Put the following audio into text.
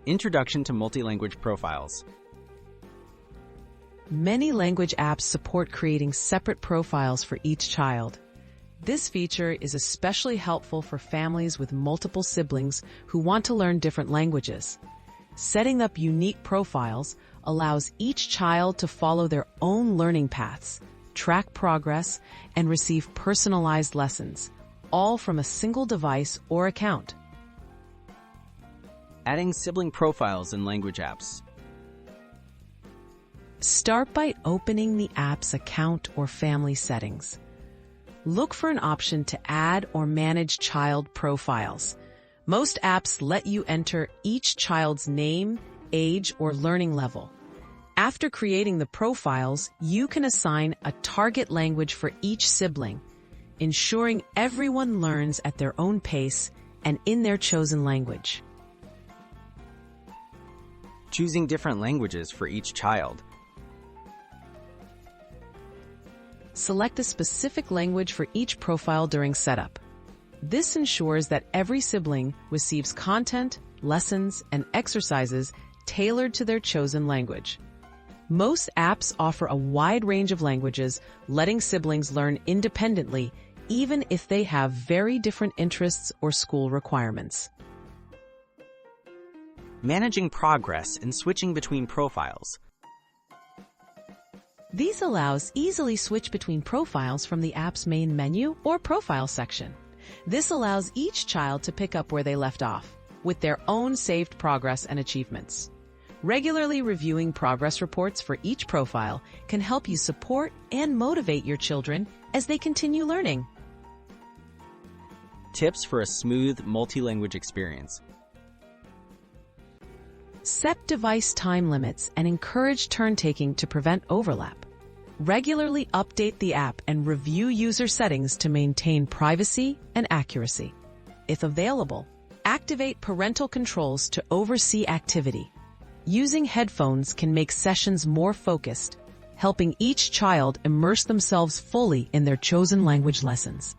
Introduction to Multilanguage Profiles. Many language apps support creating separate profiles for each child. This feature is especially helpful for families with multiple siblings who want to learn different languages. Setting up unique profiles allows each child to follow their own learning paths, track progress, and receive personalized lessons, all from a single device or account. Adding sibling profiles in language apps. Start by opening the app's account or family settings. Look for an option to add or manage child profiles. Most apps let you enter each child's name, age, or learning level. After creating the profiles, you can assign a target language for each sibling, ensuring everyone learns at their own pace and in their chosen language. Choosing different languages for each child. Select a specific language for each profile during setup. This ensures that every sibling receives content, lessons, and exercises tailored to their chosen language. Most apps offer a wide range of languages, letting siblings learn independently, even if they have very different interests or school requirements. Managing progress and switching between profiles. These allows easily switch between profiles from the app's main menu or profile section. This allows each child to pick up where they left off, with their own saved progress and achievements. Regularly reviewing progress reports for each profile can help you support and motivate your children as they continue learning. Tips for a smooth multi-language experience. Set device time limits and encourage turn-taking to prevent overlap. Regularly update the app and review user settings to maintain privacy and accuracy. If available, activate parental controls to oversee activity. Using headphones can make sessions more focused, helping each child immerse themselves fully in their chosen language lessons.